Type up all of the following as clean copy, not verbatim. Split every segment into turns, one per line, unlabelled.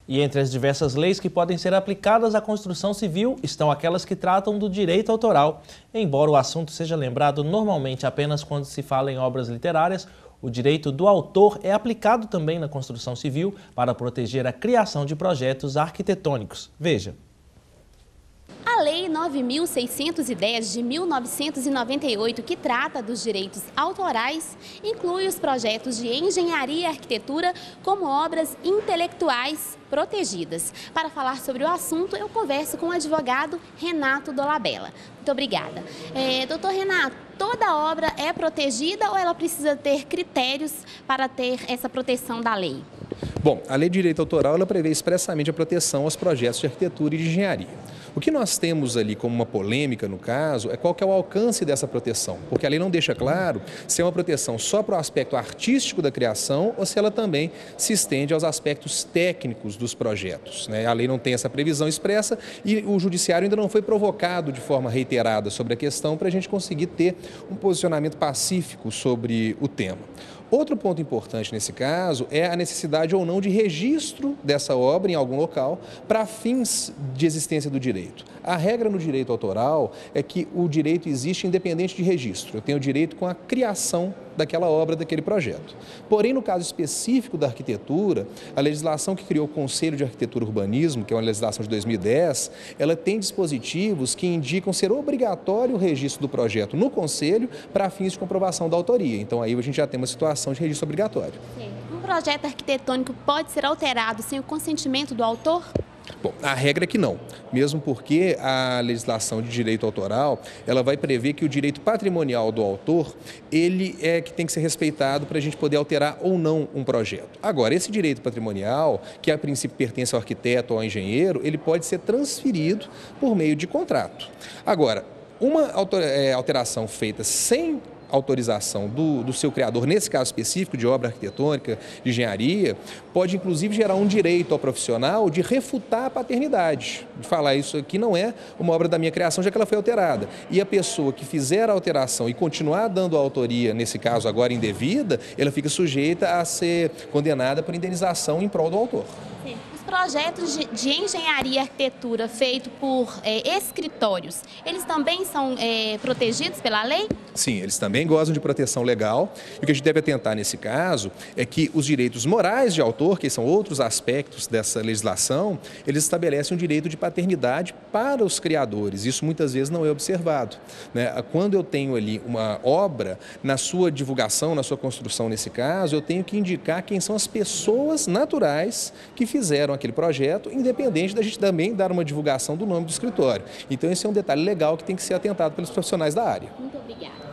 E entre as diversas leis que podem ser aplicadas à construção civil estão aquelas que tratam do direito autoral. Embora o assunto seja lembrado normalmente apenas quando se fala em obras literárias, o direito do autor é aplicado também na construção civil para proteger a criação de projetos arquitetônicos. Veja.
A Lei 9.610 de 1998, que trata dos direitos autorais, inclui os projetos de engenharia e arquitetura como obras intelectuais protegidas. Para falar sobre o assunto, eu converso com o advogado Renato Dolabella. Muito obrigada. Doutor Renato, toda obra é protegida ou ela precisa ter critérios para ter essa proteção da lei?
Bom, a Lei de Direito Autoral ela prevê expressamente a proteção aos projetos de arquitetura e de engenharia. O que nós temos ali como uma polêmica no caso é qual que é o alcance dessa proteção, porque a lei não deixa claro se é uma proteção só para o aspecto artístico da criação ou se ela também se estende aos aspectos técnicos dos projetos, né? A lei não tem essa previsão expressa e o judiciário ainda não foi provocado de forma reiterada sobre a questão para a gente conseguir ter um posicionamento pacífico sobre o tema. Outro ponto importante nesse caso é a necessidade ou não de registro dessa obra em algum local para fins de existência do direito. A regra no direito autoral é que o direito existe independente de registro. Eu tenho direito com a criação daquela obra, daquele projeto. Porém, no caso específico da arquitetura, a legislação que criou o Conselho de Arquitetura e Urbanismo, que é uma legislação de 2010, ela tem dispositivos que indicam ser obrigatório o registro do projeto no Conselho para fins de comprovação da autoria. Então, aí a gente já tem uma situação de registro obrigatório.
Um projeto arquitetônico pode ser alterado sem o consentimento do autor?
Bom, a regra é que não, mesmo porque a legislação de direito autoral, ela vai prever que o direito patrimonial do autor, ele é que tem que ser respeitado para a gente poder alterar ou não um projeto. Agora, esse direito patrimonial, que a princípio pertence ao arquiteto ou ao engenheiro, ele pode ser transferido por meio de contrato. Agora, uma alteração feita sem autorização do seu criador, nesse caso específico de obra arquitetônica, de engenharia, pode inclusive gerar um direito ao profissional de refutar a paternidade, de falar isso aqui não é uma obra da minha criação, já que ela foi alterada. E a pessoa que fizer a alteração e continuar dando a autoria, nesse caso agora indevida, ela fica sujeita a ser condenada por indenização em prol do autor.
Sim. Projetos de engenharia e arquitetura feitos por escritórios, eles também são protegidos pela lei?
Sim, eles também gozam de proteção legal. E o que a gente deve atentar nesse caso é que os direitos morais de autor, que são outros aspectos dessa legislação, eles estabelecem um direito de paternidade para os criadores. Isso muitas vezes não é observado, né? Quando eu tenho ali uma obra, na sua divulgação, na sua construção nesse caso, eu tenho que indicar quem são as pessoas naturais que fizeram aquele projeto, independente da gente também dar uma divulgação do nome do escritório. Então esse é um detalhe legal que tem que ser atentado pelos profissionais da área.
Muito obrigada.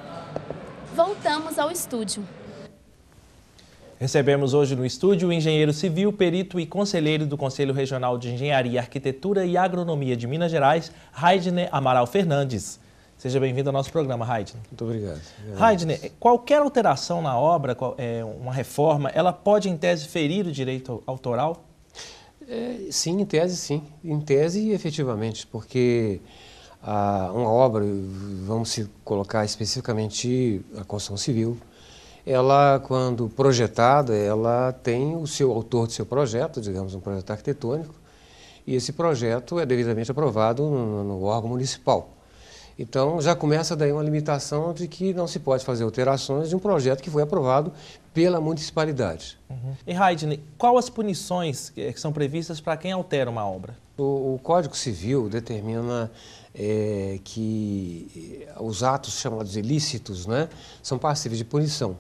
Voltamos ao estúdio.
Recebemos hoje no estúdio o engenheiro civil, perito e conselheiro do Conselho Regional de Engenharia, Arquitetura e Agronomia de Minas Gerais, Raidner Amaral Fernandes. Seja bem-vindo ao nosso programa, Raidner.
Muito obrigado.
Raidner, qualquer alteração na obra, uma reforma, ela pode, em tese, ferir o direito autoral?
Sim, em tese, sim. Em tese, efetivamente, porque uma obra, vamos colocar especificamente a construção civil, ela, quando projetada, ela tem o seu autor do seu projeto, digamos, um projeto arquitetônico, e esse projeto é devidamente aprovado no órgão municipal. Então, já começa daí uma limitação de que não se pode fazer alterações de um projeto que foi aprovado pela municipalidade.
Uhum. E, Raidner, quais as punições que são previstas para quem altera uma obra?
O Código Civil determina que os atos chamados ilícitos, né, são passíveis de punição.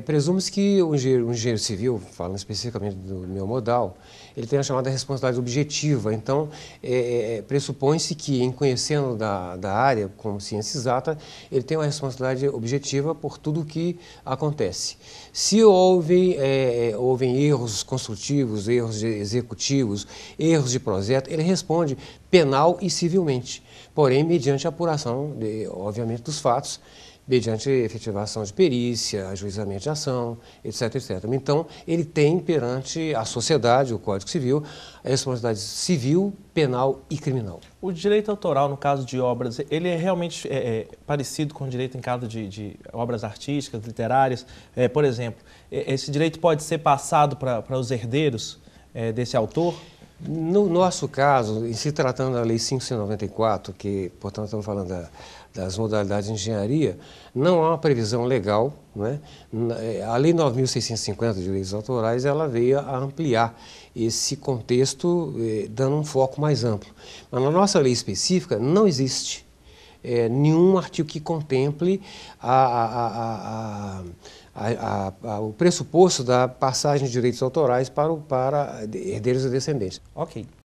Presume-se que o engenheiro civil, falando especificamente do meu modal, ele tem a chamada responsabilidade objetiva. Então, pressupõe-se que, em conhecendo da área como ciência exata, ele tem uma responsabilidade objetiva por tudo o que acontece. Se houve erros construtivos, erros executivos, erros de projeto, ele responde penal e civilmente, porém, mediante a apuração, obviamente, dos fatos, mediante efetivação de perícia, ajuizamento de ação, etc, etc. Então, ele tem perante a sociedade, o Código Civil, a responsabilidade civil, penal e criminal.
O direito autoral, no caso de obras, ele é realmente parecido com o direito em caso de obras artísticas, literárias? Por exemplo, esse direito pode ser passado para os herdeiros? desse autor?
No nosso caso, em se tratando da Lei 5.194, que, portanto, estamos falando das modalidades de engenharia, não há uma previsão legal, não é? A Lei 9.650 de Direitos Autorais, ela veio a ampliar esse contexto, dando um foco mais amplo. Mas na nossa lei específica não existe nenhum artigo que contemple o pressuposto da passagem de direitos autorais para herdeiros e descendentes.
Ok.